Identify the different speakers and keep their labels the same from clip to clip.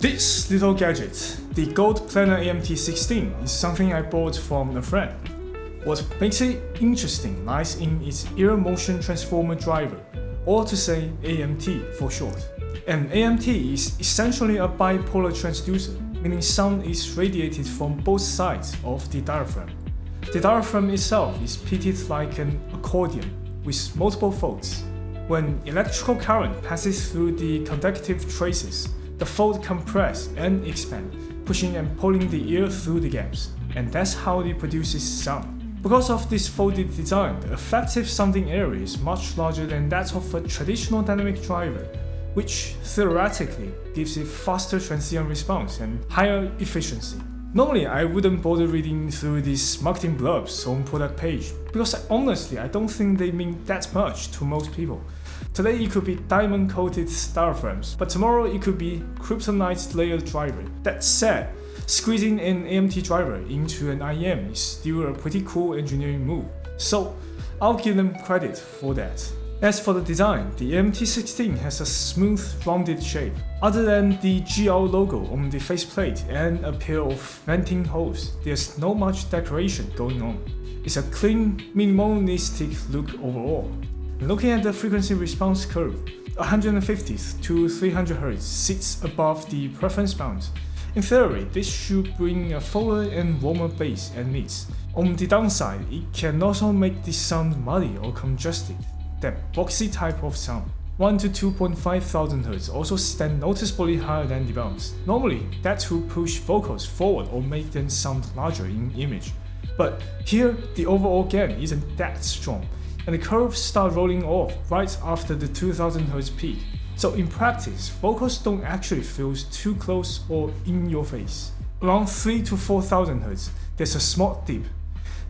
Speaker 1: This little gadget, the Gold Planar AMT16, is something I bought from a friend. What makes it interesting lies in its ear motion transformer driver, or to say AMT for short. An AMT is essentially a bipolar transducer, meaning sound is radiated from both sides of the diaphragm. The diaphragm itself is pitted like an accordion with multiple folds. When electrical current passes through the conductive traces, the fold compress and expand, pushing and pulling the ear through the gaps, and that's how it produces sound. Because of this folded design, the effective sounding area is much larger than that of a traditional dynamic driver, which theoretically gives it faster transient response and higher efficiency. Normally, I wouldn't bother reading through these marketing blurbs on product page, because honestly, I don't think they mean that much to most people. Today it could be diamond-coated diaphragms, but tomorrow it could be kryptonite layered driver. That said, squeezing an AMT driver into an IEM is still a pretty cool engineering move, so I'll give them credit for that. As for the design, the AMT16 has a smooth, rounded shape. Other than the GL logo on the faceplate and a pair of venting holes, there's not much decoration going on. It's a clean, minimalistic look overall. Looking at the frequency response curve, 150 to 300 Hz sits above the preference bounds. In theory, this should bring a fuller and warmer bass and mids. On the downside, it can also make the sound muddy or congested, that boxy type of sound. 1 to 2.5 thousand Hz also stand noticeably higher than the bounds. Normally, that will push vocals forward or make them sound larger in image. But here, the overall gain isn't that strong, and the curves start rolling off right after the 2000 Hz peak. So in practice, vocals don't actually feel too close or in your face. Around 3 to 4000 Hz, there's a small dip.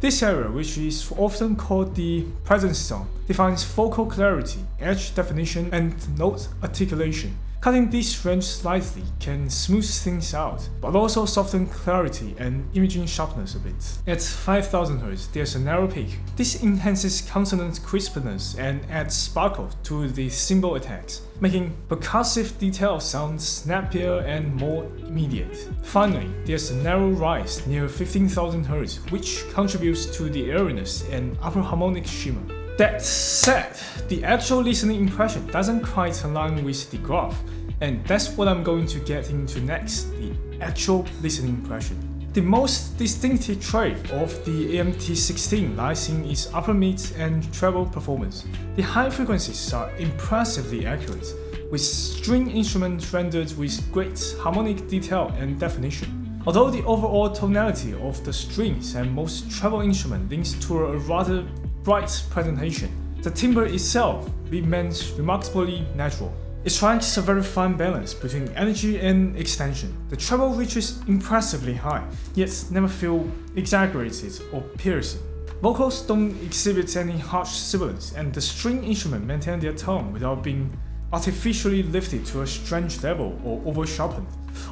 Speaker 1: This area, which is often called the presence zone, defines vocal clarity, edge definition, and note articulation. Cutting this range slightly can smooth things out, but also soften clarity and imaging sharpness a bit. At 5000 Hz, there's a narrow peak. This enhances consonant crispness and adds sparkle to the cymbal attacks, making percussive details sound snappier and more immediate. Finally, there's a narrow rise near 15,000 Hz, which contributes to the airiness and upper harmonic shimmer. That said, the actual listening impression doesn't quite align with the graph, and that's what I'm going to get into next, the actual listening impression. The most distinctive trait of the AMT16 lies in its upper mid and treble performance. The high frequencies are impressively accurate, with string instruments rendered with great harmonic detail and definition. Although the overall tonality of the strings and most treble instrument links to a rather bright presentation, the timbre itself remains remarkably natural. It strikes a very fine balance between energy and extension. The treble reaches impressively high, yet never feel exaggerated or piercing. Vocals don't exhibit any harsh sibilance, and the string instrument maintain their tone without being artificially lifted to a strange level or over-sharpened.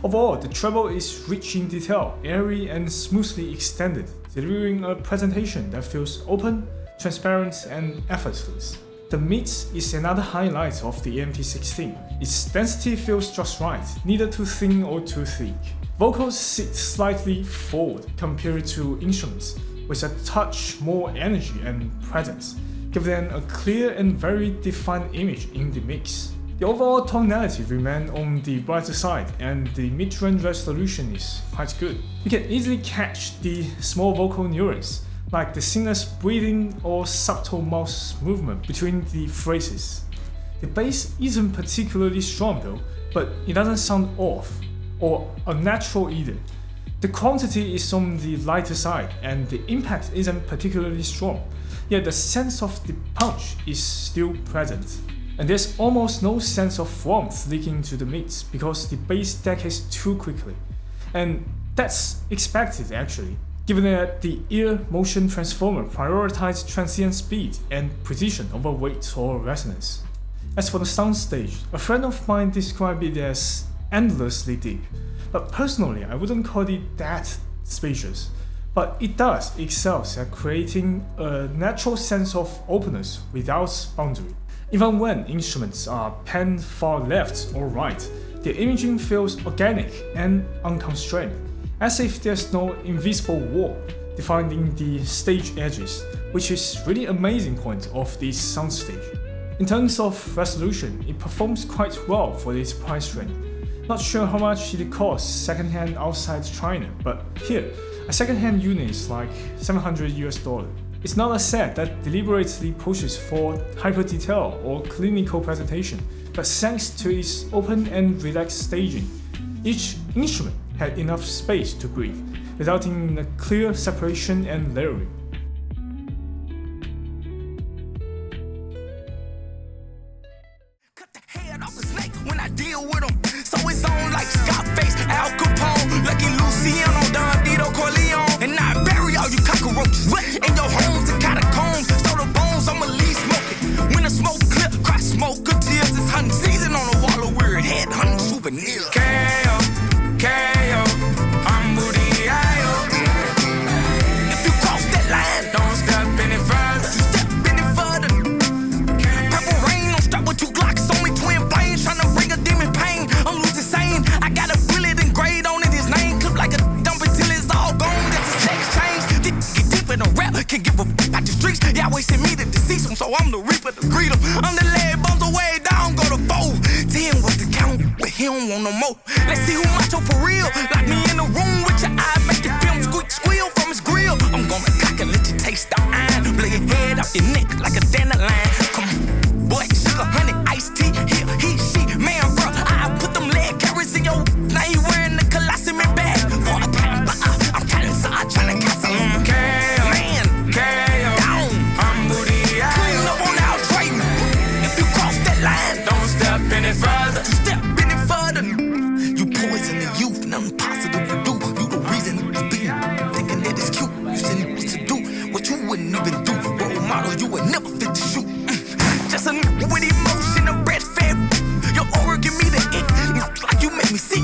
Speaker 1: Overall, the treble is rich in detail, airy and smoothly extended, delivering a presentation that feels open, transparent, and effortless. The mid is another highlight of the AMT16. Its density feels just right, neither too thin or too thick. Vocals sit slightly forward compared to instruments, with a touch more energy and presence, giving them a clear and very defined image in the mix. The overall tonality remains on the brighter side, and the mid-range resolution is quite good. You can easily catch the small vocal nuance, like the singer's breathing or subtle mouth movement between the phrases. The bass isn't particularly strong though, but it doesn't sound off or unnatural either. The quantity is on the lighter side and the impact isn't particularly strong, yet the sense of the punch is still present. And there's almost no sense of warmth leaking to the mix because the bass decays too quickly. And that's expected actually, given that the ear motion transformer prioritizes transient speed and precision over weight or resonance. As for the soundstage, a friend of mine described it as endlessly deep, but personally I wouldn't call it that spacious. But it does excel at creating a natural sense of openness without boundary. Even when instruments are panned far left or right, the imaging feels organic and unconstrained, as if there's no invisible wall defining the stage edges, which is really amazing point of this soundstage. In terms of resolution, it performs quite well for this price range. Not sure how much it costs secondhand outside China, but here, a secondhand unit is like $700. It's not a set that deliberately pushes for hyper detail or clinical presentation, but thanks to its open and relaxed staging, each instrument had enough space to breathe, resulting in a clear separation and layering.
Speaker 2: Cut the head off the snake when I deal with them. So it's on like Scarface, Al Capone, Lucky Luciano, Don Vito Corleone. And I bury all you cockroaches in your homes and catacombs. Stole the bones, I'ma leave smoking. When the smoke clear, cry smoke of tears. It's hunting season on the wall of weird head hunting souvenirs. KO, KO, I'm Booty I.O. If you cross that line, don't step any further. Step any further. Purple rain, don't stop with two Glocks on me, twin flames, trying to bring a demon pain. I'm losing sane. I got a bullet engraved on it, his name clip like a dump it till it's all gone. That's a sex change. Get deep in the rap, can't give a about the streets. Yeah, wasting me to decease him, so I'm the reaper to greet him. I'm the leg bumps away down, go to 4. 10 was the count, but he don't want no more. Let's see who macho for real. Lock me in the room with your eye, make the film squeal from his grill. I'm gonna cock and let you taste the iron. Blow your head off your neck like a dandelion. Come on, black sugar, honey, iced tea. Here, he, she, man, bro. I put them leg carrots in your. Now he wearing the colostomy bag. For a pack, but I'm kinda inside trying to castle him. Man, down. I'm Booty I.O. Clean up on our trading. If you cross that line, don't step any further. Step any further. You poison the youth, nothing positive to do. You the reason it's being thinking that it's cute. You send to do what you wouldn't even do. Role model, you would never fit to shoot. Just a with emotion, a red fat. Your aura give me the it, like you make me see.